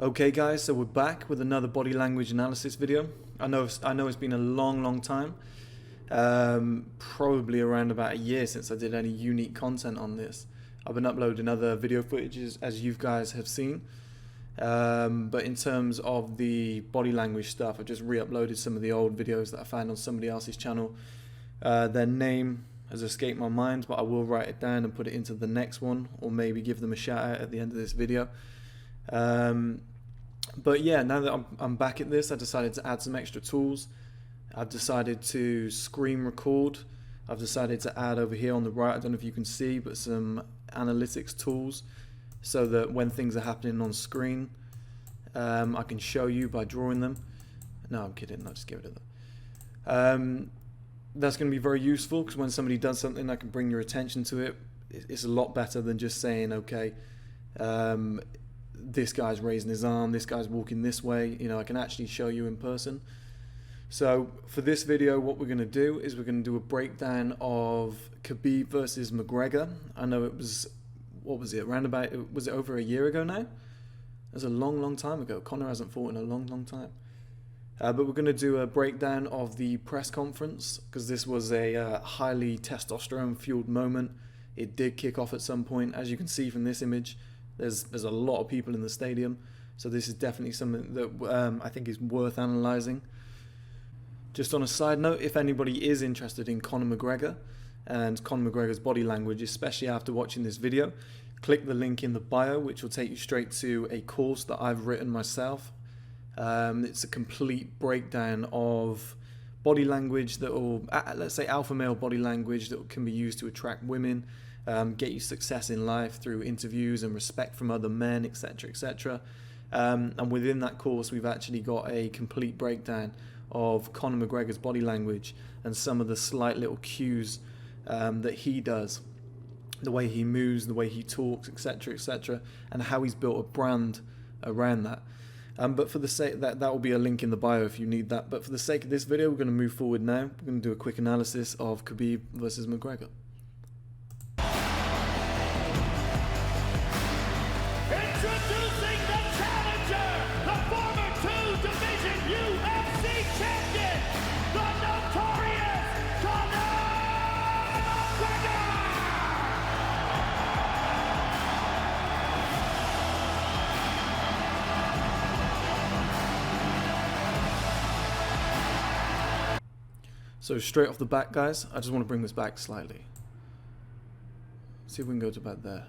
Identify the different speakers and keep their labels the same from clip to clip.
Speaker 1: Okay guys, so we're back with another body language analysis video. I know it's been a long time, probably around about a year since I did any unique content on this. I've been uploading other video footages as you guys have seen, but in terms of the body language stuff, I've just re-uploaded some of the old videos that I found on somebody else's channel. Their name has escaped my mind, but I will write it down and put it into the next one, or maybe give them a shout out at the end of this video. But yeah, now that I'm back at this, I decided to add some extra tools. I've decided to screen record. I've decided to add over here on the right, I don't know if you can see, but some analytics tools, so that when things are happening on screen, I can show you by drawing them. No, I'm kidding, I'll just get rid of that. That's going to be very useful, because when somebody does something, I can bring your attention to it. It's a lot better than just saying, okay, this guy's raising his arm, this guy's walking this way. You know, I can actually show you in person. So for this video, what we're going to do is we're going to do a breakdown of Khabib versus McGregor. I know it was, what was it, around about, was it over a year ago now? It was a long time ago. Conor hasn't fought in a long time. But we're going to do a breakdown of the press conference, because this was a highly testosterone fueled moment. It did kick off at some point, as you can see from this image. There's a lot of people in the stadium, so this is definitely something that I think is worth analysing. Just on a side note, if anybody is interested in Conor McGregor and Conor McGregor's body language, especially after watching this video, click the link in the bio, which will take you straight to a course that I've written myself. It's a complete breakdown of body language that will, let's say, alpha male body language that can be used to attract women, get you success in life through interviews and respect from other men, etc, etc. And within that course, we've actually got a complete breakdown of Conor McGregor's body language and some of the slight little cues that he does, the way he moves, the way he talks, etc, etc, and how he's built a brand around that. But for the sake that will be a link in the bio if you need that. But for the sake of this video, we're going to move forward now. We're going to do a quick analysis of Khabib versus McGregor.
Speaker 2: Introducing the challenger, the former two-division UFC champion, the notorious Conor McGregor!
Speaker 1: So straight off the bat, guys, I just want to bring this back slightly. See if we can go to about there.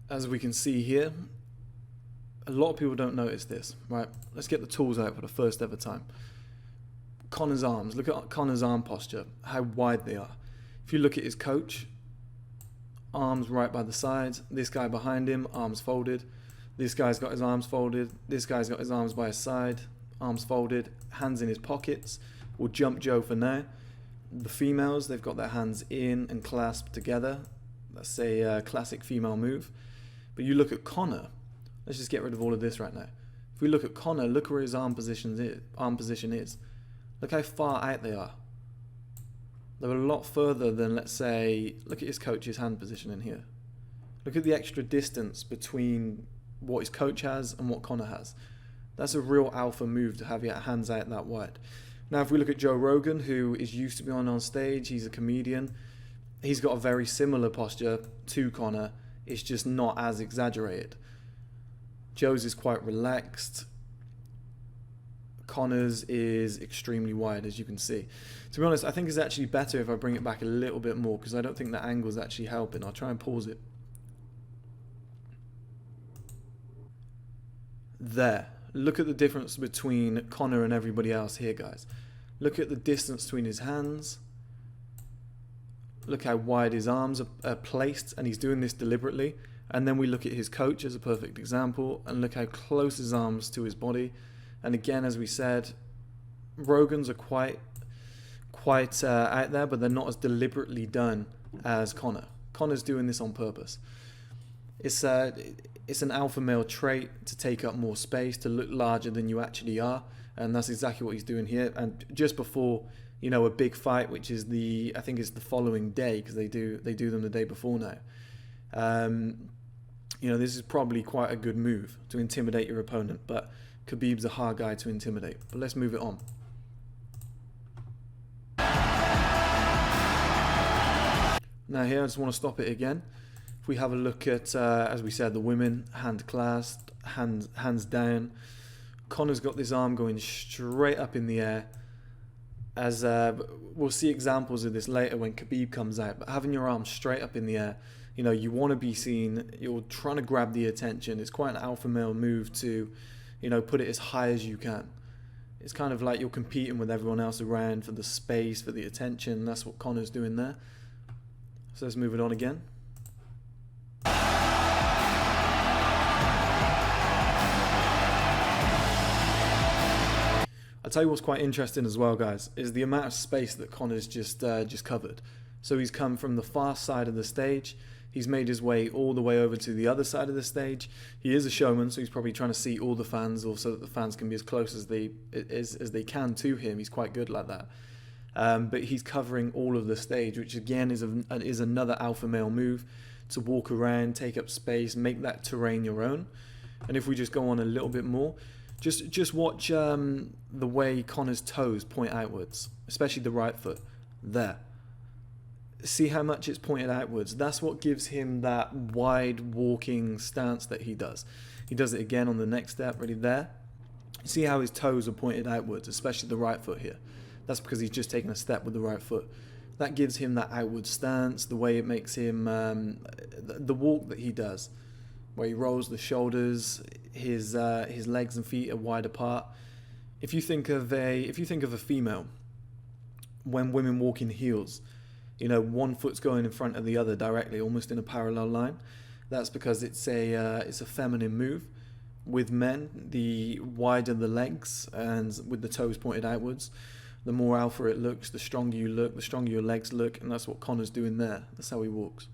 Speaker 1: As we can see here, a lot of people don't notice this, right? Let's get the tools out for the first ever time. Conor's arms, look at Conor's arm posture, how wide they are. If you look at his coach, arms right by the sides, this guy behind him, arms folded, this guy's got his arms folded, this guy's got his arms by his side, arms folded, hands in his pockets. We'll jump Joe for now. The females, they've got their hands in and clasped together. That's a classic female move. But you look at Conor, let's just get rid of all of this right now. If we look at Conor, look where his arm position is. Look how far out they are. They're a lot further than, let's say, look at his coach's hand position in here. Look at the extra distance between what his coach has and what Conor has. That's a real alpha move to have your hands out that wide. Now, if we look at Joe Rogan, who is used to be on stage, he's a comedian. He's got a very similar posture to Conor. It's just not as exaggerated. Joe's is quite relaxed. Conor's is extremely wide, as you can see. To be honest, I think it's actually better if I bring it back a little bit more, because I don't think the angle's actually helping. I'll try and pause it. There. Look at the difference between Conor and everybody else here, guys. Look at the distance between his hands. Look how wide his arms are placed, and he's doing this deliberately. And then we look at his coach as a perfect example, and look how close his arms to his body. And again, as we said, Rogan's are quite out there, but they're not as deliberately done as Conor. Conor's doing this on purpose. It's an alpha male trait to take up more space, to look larger than you actually are, and that's exactly what he's doing here. And just before, you know, a big fight, which is I think it's the following day, because they do them the day before now. You know, this is probably quite a good move to intimidate your opponent, but Khabib's a hard guy to intimidate. But let's move it on. Now here, I just want to stop it again. If we have a look at, as we said, the women, hand clasped, hands down. Conor's got this arm going straight up in the air. As we'll see examples of this later when Khabib comes out, but having your arm straight up in the air, you know, you want to be seen, you're trying to grab the attention. It's quite an alpha male move to, you know, put it as high as you can. It's kind of like you're competing with everyone else around for the space, for the attention. That's what Conor's doing there. So let's move it on again. I'll tell you what's quite interesting as well, guys, is the amount of space that Conor's just covered. So he's come from the far side of the stage. He's made his way all the way over to the other side of the stage. He is a showman, so he's probably trying to see all the fans, also that the fans can be as close as they can to him. He's quite good like that. But he's covering all of the stage, which again is another alpha male move, to walk around, take up space, make that terrain your own. And if we just go on a little bit more, just watch the way Conor's toes point outwards, especially the right foot. There. See how much it's pointed outwards. That's what gives him that wide walking stance that he does. He does it again on the next step, ready there. See how his toes are pointed outwards, especially the right foot here. That's because he's just taken a step with the right foot. That gives him that outward stance, the way it makes him, the walk that he does, where he rolls the shoulders, his legs and feet are wide apart. If you think of a female, when women walk in heels, you know, one foot's going in front of the other directly, almost in a parallel line. That's because it's a feminine move. With men, the wider the legs and with the toes pointed outwards, the more alpha it looks, the stronger you look, the stronger your legs look, and that's what Conor's doing there. That's how he walks.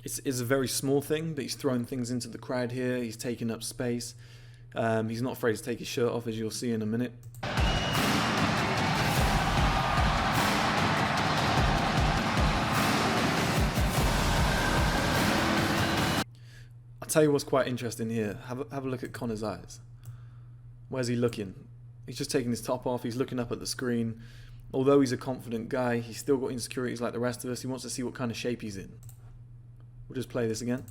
Speaker 1: It's a very small thing, but he's throwing things into the crowd here. He's taking up space. He's not afraid to take his shirt off, as you'll see in a minute. I'll tell you what's quite interesting here. Have a look at Conor's eyes. Where's he looking? He's just taking his top off. He's looking up at the screen. Although he's a confident guy, he's still got insecurities like the rest of us. He wants to see what kind of shape he's in. We'll just play this again.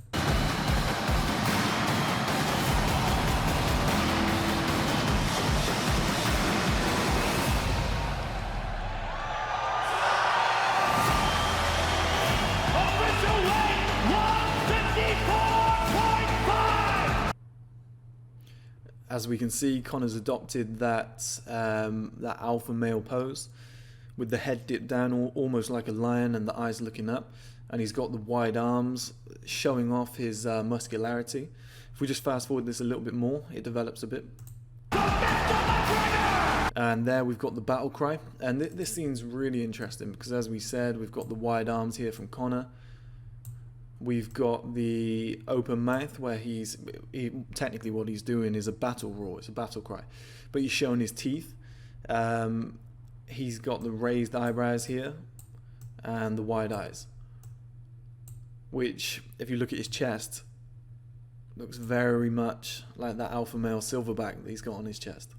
Speaker 1: As we can see, Conor's adopted that alpha male pose with the head dipped down almost like a lion and the eyes looking up, and he's got the wide arms showing off his muscularity. If we just fast forward this a little bit more, it develops a bit. And there we've got the battle cry, and this scene's really interesting because, as we said, we've got the wide arms here from Conor. We've got the open mouth where technically what he's doing is a battle roar, it's a battle cry, but he's showing his teeth. He's got the raised eyebrows here and the wide eyes, which, if you look at his chest, looks very much like that alpha male silverback that he's got on his chest.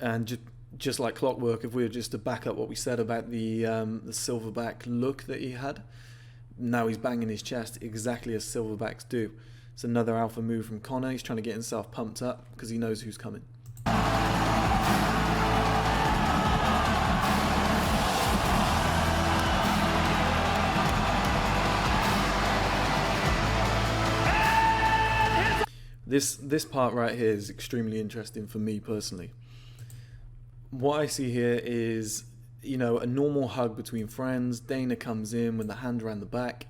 Speaker 1: And just like clockwork, if we were just to back up what we said about the silverback look that he had, now he's banging his chest exactly as silverbacks do. It's another alpha move from Conor. He's trying to get himself pumped up because he knows who's coming. This part right here is extremely interesting for me personally. What I see here is, you know, a normal hug between friends. Dana comes in with the hand around the back.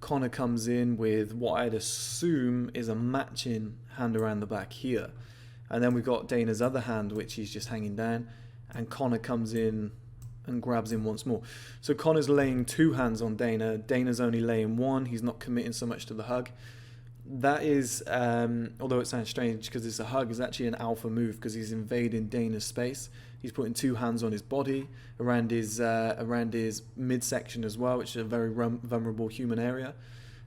Speaker 1: Conor comes in with what I'd assume is a matching hand around the back here. And then we've got Dana's other hand, which he's just hanging down. And Conor comes in and grabs him once more. So Conor's laying 2 hands on Dana. Dana's only laying 1. He's not committing so much to the hug. That is, although it sounds strange because it's a hug, is actually an alpha move because he's invading Dana's space. He's putting 2 hands on his body, around his midsection as well, which is a very vulnerable human area.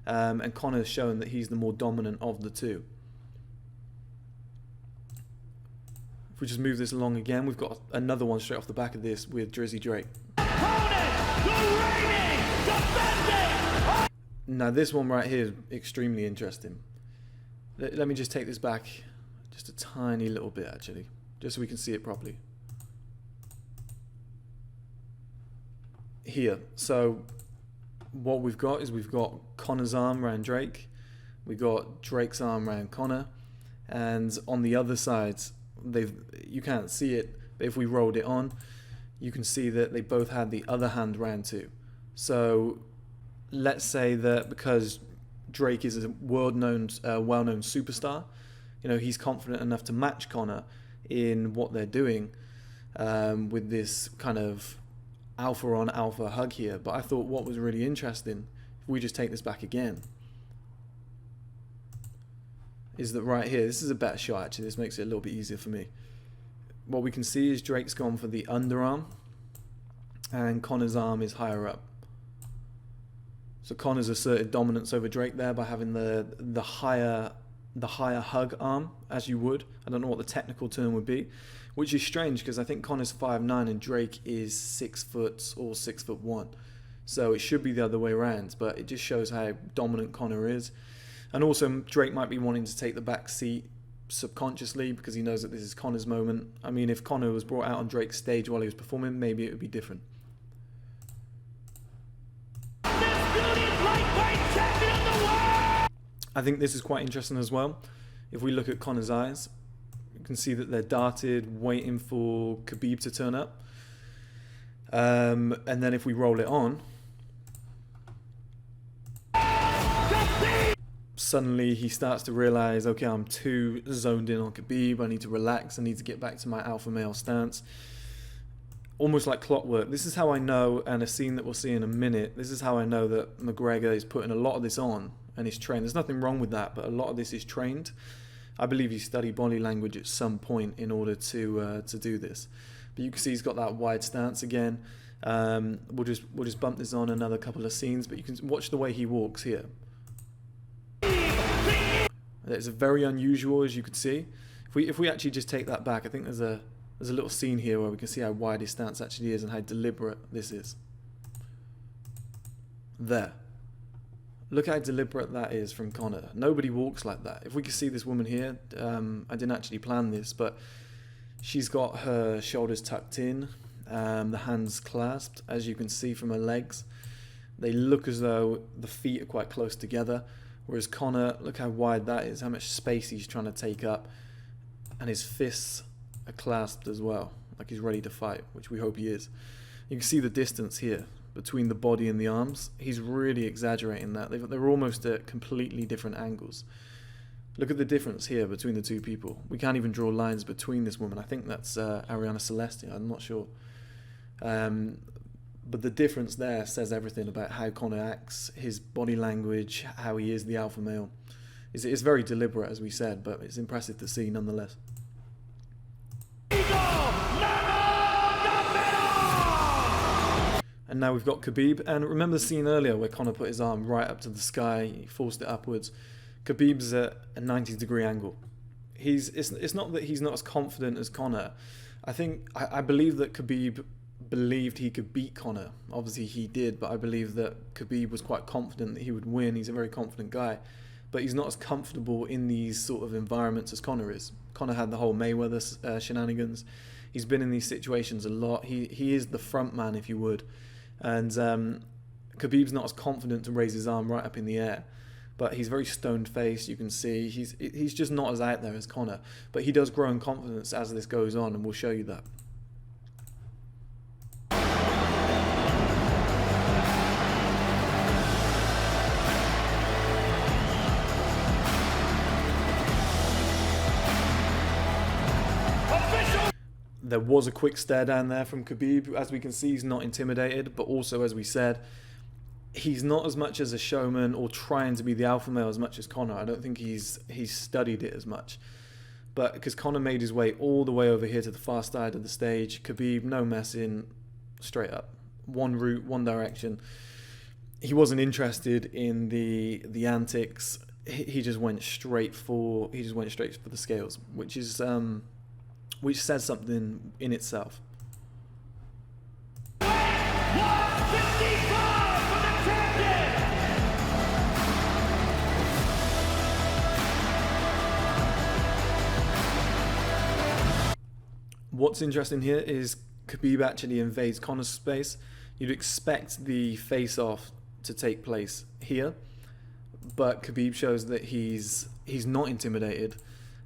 Speaker 1: And Conor's showing that he's the more dominant of the two. If we just move this along again, we've got another one straight off the back of this with Drizzy Drake. Now this one right here is extremely interesting. Let me just take this back just a tiny little bit actually, just so we can see it properly. Here, so what we've got is we've got Conor's arm around Drake, we got Drake's arm around Conor, and on the other side, you can't see it, but if we rolled it on, you can see that they both had the other hand round too. So let's say that because Drake is a well-known superstar, you know, he's confident enough to match Conor in what they're doing with this kind of alpha on alpha hug here. But I thought what was really interesting, if we just take this back again, is that right here, this is a better shot actually, this makes it a little bit easier for me. What we can see is Drake's gone for the underarm and Conor's arm is higher up. So Conor's asserted dominance over Drake there by having the higher hug arm, as you would. I don't know what the technical term would be, which is strange because I think Conor's 5'9" and Drake is 6 foot or 6'1". So it should be the other way around, but it just shows how dominant Conor is. And also Drake might be wanting to take the back seat subconsciously because he knows that this is Conor's moment. I mean, if Conor was brought out on Drake's stage while he was performing, maybe it would be different. I think this is quite interesting as well. If we look at Conor's eyes, you can see that they're darted, waiting for Khabib to turn up. And then if we roll it on, suddenly he starts to realize, okay, I'm too zoned in on Khabib, I need to relax, I need to get back to my alpha male stance. Almost like clockwork. This is how I know, and a scene that we'll see in a minute, this is how I know that McGregor is putting a lot of this on and is trained. There's nothing wrong with that, but a lot of this is trained. I believe he studied body language at some point in order to do this. But you can see he's got that wide stance again. We'll just bump this on another couple of scenes, but you can watch the way he walks here. It's very unusual, as you can see. If we actually just take that back, I think there's a little scene here where we can see how wide his stance actually is and how deliberate this is. There. Look how deliberate that is from Conor. Nobody walks like that. If we could see this woman here, I didn't actually plan this, but she's got her shoulders tucked in, the hands clasped, as you can see from her legs. They look as though the feet are quite close together, whereas Conor, look how wide that is, how much space he's trying to take up, and his fists are clasped as well, like he's ready to fight, which we hope he is. You can see the distance here between the body and the arms. He's really exaggerating that. They're almost at completely different angles. Look at the difference here between the two people. We can't even draw lines between this woman. I think that's Ariana Celestia, I'm not sure. But the difference there says everything about how Conor acts, his body language, how he is the alpha male. It's very deliberate, as we said, but it's impressive to see nonetheless. And now we've got Khabib, and remember the scene earlier where Conor put his arm right up to the sky, he forced it upwards. Khabib's at a 90-degree angle. It's not that he's not as confident as Conor. I believe that Khabib believed he could beat Conor. Obviously he did, but I believe that Khabib was quite confident that he would win. He's a very confident guy, but he's not as comfortable in these sort of environments as Conor is. Conor had the whole Mayweather shenanigans. He's been in these situations a lot. He is the front man, if you would. And Khabib's not as confident to raise his arm right up in the air, but he's very stone-faced. You can see he's just not as out there as Conor, but he does grow in confidence as this goes on, and we'll show you that. There was a quick stare down there from Khabib. As we can see, he's not intimidated, but also, as we said, he's not as much as a showman or trying to be the alpha male as much as Conor. I don't think he's studied it as much. But because Conor made his way all the way over here to the far side of the stage, Khabib, no messing, straight up. One route, one direction. He wasn't interested in the antics. He just went straight for the scales, which says something in itself.
Speaker 2: 155 for the champion.
Speaker 1: What's interesting here is Khabib actually invades Conor's space. You'd expect the face-off to take place here, but Khabib shows that he's not intimidated,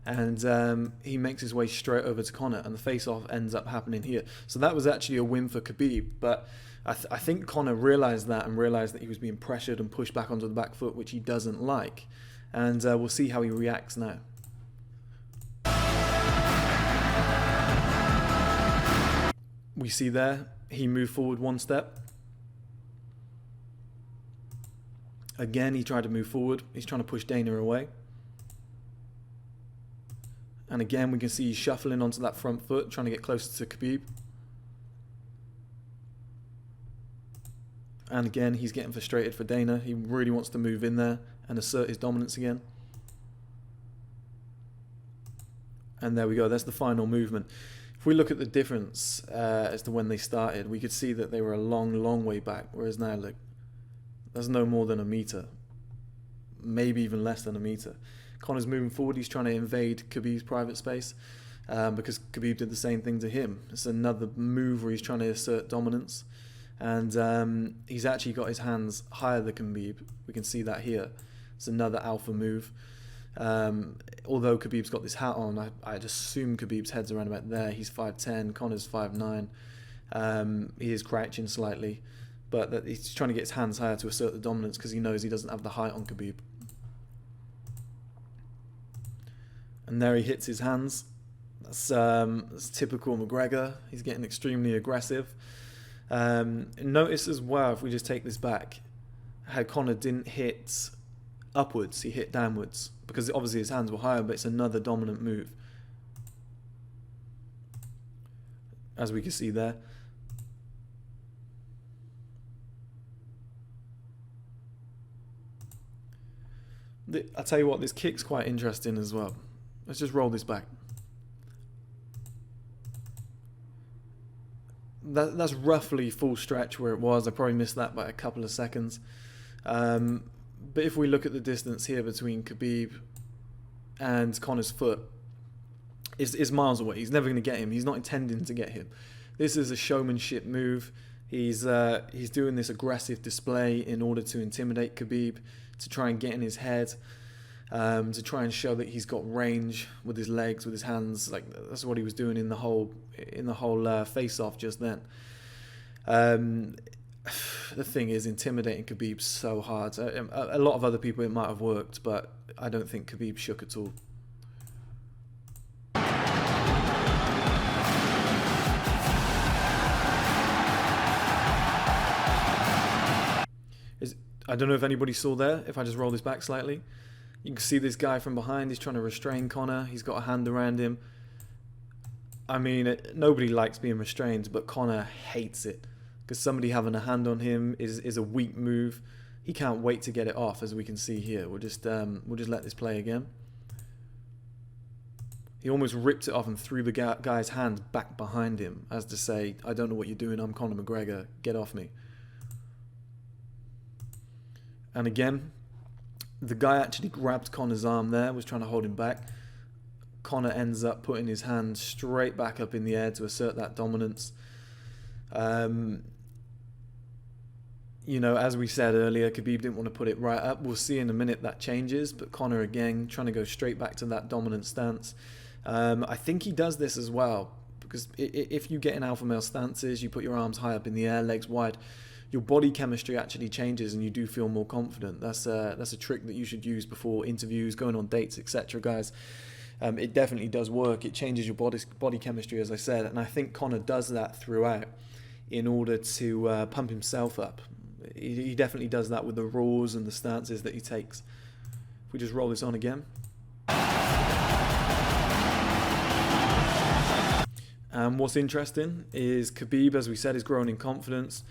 Speaker 1: and he makes his way straight over to Conor, and the face-off ends up happening here. So that was actually a win for Khabib, but I think Conor realised that he was being pressured and pushed back onto the back foot, which he doesn't like, and we'll see how he reacts now. We see there, he moved forward one step. Again, he tried to move forward. He's trying to push Dana away. And again, we can see he's shuffling onto that front foot, trying to get closer to Khabib. And again, he's getting frustrated for Dana. He really wants to move in there and assert his dominance again. And there we go. That's the final movement. If we look at the difference as to when they started, we could see that they were a long, long way back. Whereas now, look, there's no more than a meter. Maybe even less than a meter. Conor's moving forward. He's trying to invade Khabib's private space because Khabib did the same thing to him. It's another move where he's trying to assert dominance. And he's actually got his hands higher than Khabib. We can see that here. It's another alpha move. Although Khabib's got this hat on, I'd assume Khabib's head's around about there. He's 5'10", Conor's 5'9". He is crouching slightly, but he's trying to get his hands higher to assert the dominance because he knows he doesn't have the height on Khabib. And there he hits his hands. That's typical McGregor. He's getting extremely aggressive. Notice as well, if we just take this back, how Conor didn't hit upwards, he hit downwards, because obviously his hands were higher, but it's another dominant move, as we can see there. I'll tell you what, this kick's quite interesting as well. Let's just roll this back. That's roughly full stretch where it was. I probably missed that by a couple of seconds. But if we look at the distance here between Khabib and Conor's foot, is miles away. He's never going to get him. He's not intending to get him. This is a showmanship move. He's doing this aggressive display in order to intimidate Khabib, to try and get in his head, to try and show that he's got range with his legs, with his hands. Like, that's what he was doing in the whole face-off just then. The thing is, intimidating Khabib so hard. A lot of other people it might have worked, but I don't think Khabib shook at all. I don't know if anybody saw there, if I just roll this back slightly. You can see this guy from behind. He's trying to restrain Conor. He's got a hand around him. I mean, nobody likes being restrained, but Conor hates it. Because somebody having a hand on him is a weak move. He can't wait to get it off, as we can see here. We'll just let this play again. He almost ripped it off and threw the guy's hands back behind him, as to say, I don't know what you're doing, I'm Conor McGregor, get off me. And again, the guy actually grabbed Conor's arm there, was trying to hold him back. Conor ends up putting his hand straight back up in the air to assert that dominance. You know, as we said earlier, Khabib didn't want to put it right up. We'll see in a minute that changes, but Conor again trying to go straight back to that dominant stance. I think he does this as well, because if you get in alpha male stances, you put your arms high up in the air, legs wide, your body chemistry actually changes and you do feel more confident. That's a trick that you should use before interviews, going on dates, etc., guys. it definitely does work. It changes your body chemistry, as I said, and I think Conor does that throughout in order to pump himself up. He definitely does that with the roars and the stances that he takes. If we just roll this on again. What's interesting is Khabib, as we said, is growing in confidence.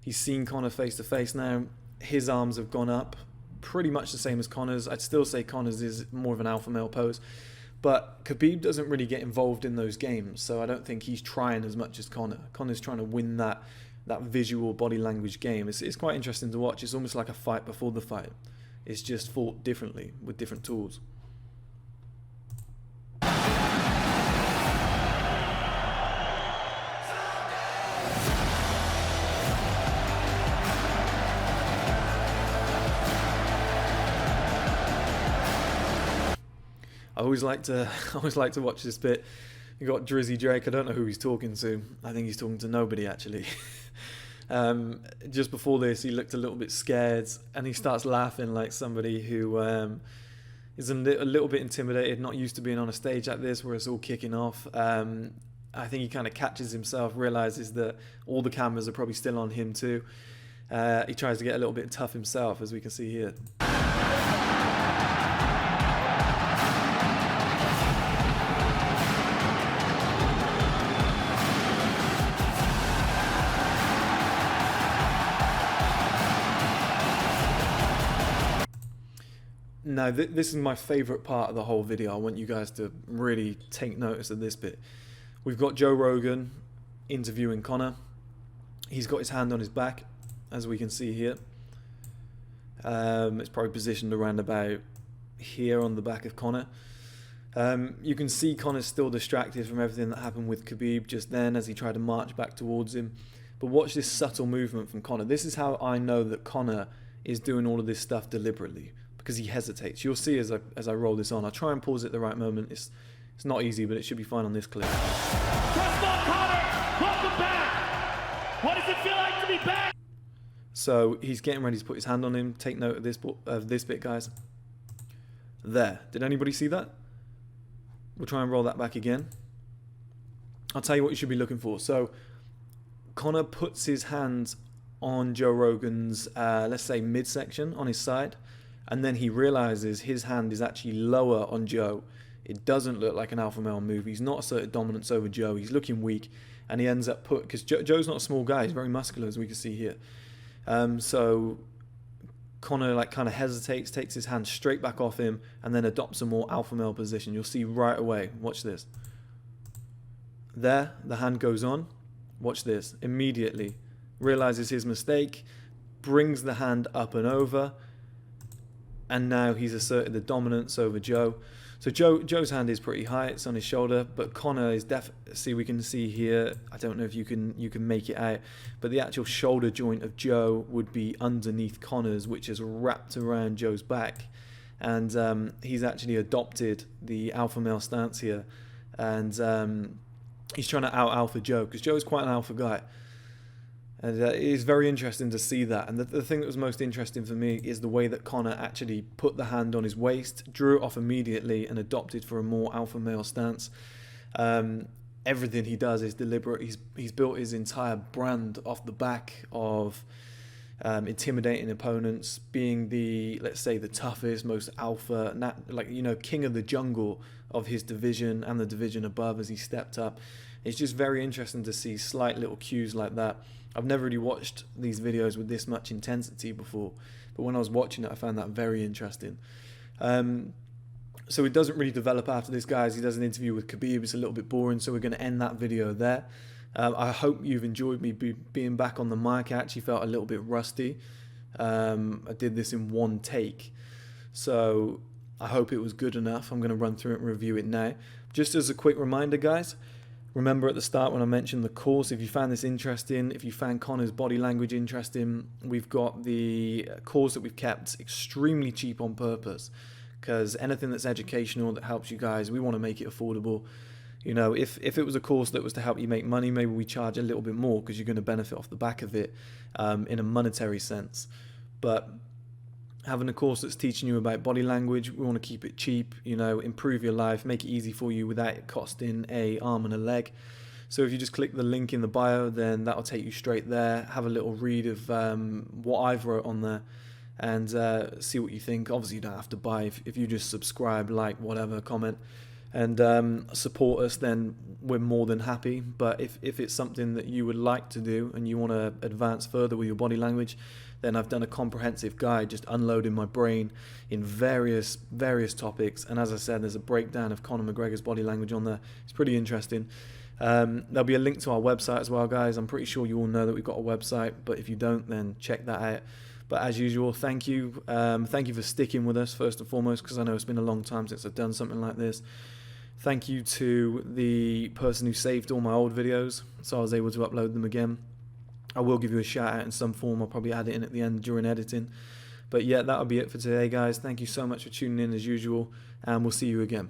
Speaker 1: He's seen Conor face to face now. His arms have gone up, pretty much the same as Conor's. I'd still say Conor's is more of an alpha male pose. But Khabib doesn't really get involved in those games, so I don't think he's trying as much as Conor. Conor's trying to win that visual body language game. It's quite interesting to watch. It's almost like a fight before the fight. It's just fought differently with different tools. I always like to watch this bit. You got Drizzy Drake. I don't know who he's talking to. I think he's talking to nobody, actually. Just before this, he looked a little bit scared, and he starts laughing like somebody who is a little bit intimidated, not used to being on a stage like this where it's all kicking off. I think he kind of catches himself, realizes that all the cameras are probably still on him too. He tries to get a little bit tough himself, as we can see here. Now, this is my favourite part of the whole video. I want you guys to really take notice of this bit. We've got Joe Rogan interviewing Conor. He's got his hand on his back, as we can see here. It's probably positioned around about here on the back of Conor. You can see Conor's still distracted from everything that happened with Khabib just then as he tried to march back towards him. But watch this subtle movement from Conor. This is how I know that Conor is doing all of this stuff deliberately, because he hesitates. You'll see as I roll this on. I'll try and pause it at the right moment. It's not easy, but it should be fine on this clip.
Speaker 2: First of all, Conor, welcome back. What does it feel like to be back?
Speaker 1: So he's getting ready to put his hand on him. Take note of this bit, guys. There. Did anybody see that? We'll try and roll that back again. I'll tell you what you should be looking for. So Conor puts his hand on Joe Rogan's, let's say, midsection on his side. And then he realizes his hand is actually lower on Joe. It doesn't look like an alpha male move. He's not asserted dominance over Joe. He's looking weak. And he ends up because Joe's not a small guy. He's very muscular, as we can see here. So Conor kind of hesitates, takes his hand straight back off him, and then adopts a more alpha male position. You'll see right away. Watch this. There, the hand goes on. Watch this. Immediately realizes his mistake, brings the hand up and over, and now he's asserted the dominance over Joe. So Joe's hand is pretty high, it's on his shoulder, but Conor is see, we can see here, I don't know if you can make it out, but the actual shoulder joint of Joe would be underneath Conor's, which is wrapped around Joe's back. And he's actually adopted the alpha male stance here, and he's trying to out-alpha Joe, because Joe's quite an alpha guy. And it is very interesting to see that. And the thing that was most interesting for me is the way that Conor actually put the hand on his waist, drew it off immediately, and adopted for a more alpha male stance. Everything he does is deliberate. He's built his entire brand off the back of intimidating opponents, being the, let's say, the toughest, most alpha, king of the jungle of his division and the division above as he stepped up. It's just very interesting to see slight little cues like that. I've never really watched these videos with this much intensity before, but when I was watching it, I found that very interesting. So it doesn't really develop after this, guys. He does an interview with Khabib. It's a little bit boring, so we're going to end that video there. I hope you've enjoyed me being back on the mic. I actually felt a little bit rusty. I did this in one take, so I hope it was good enough. I'm going to run through it and review it now. Just as a quick reminder, guys, remember at the start when I mentioned the course, if you found this interesting, if you found Conor's body language interesting, we've got the course that we've kept extremely cheap on purpose, because anything that's educational, that helps you guys, we want to make it affordable. You know, if it was a course that was to help you make money, maybe we charge a little bit more because you're going to benefit off the back of it in a monetary sense. But having a course that's teaching you about body language. We want to keep it cheap, you know, improve your life, make it easy for you without it costing an arm and a leg. So if you just click the link in the bio, then that'll take you straight there. Have a little read of what I've wrote on there, and see what you think. Obviously you don't have to buy. If you just subscribe, like, whatever, comment, and support us, then we're more than happy. But if it's something that you would like to do and you want to advance further with your body language, then I've done a comprehensive guide just unloading my brain in various topics. And as I said, there's a breakdown of Conor McGregor's body language on there. It's pretty interesting. There'll be a link to our website as well, guys. I'm pretty sure you all know that we've got a website, but if you don't, then check that out. But as usual, thank you for sticking with us first and foremost, because I know it's been a long time since I've done something like this. Thank you to the person who saved all my old videos, so I was able to upload them again. I will give you a shout out in some form. I'll probably add it in at the end during editing. But yeah, that'll be it for today, guys. Thank you so much for tuning in as usual, and we'll see you again.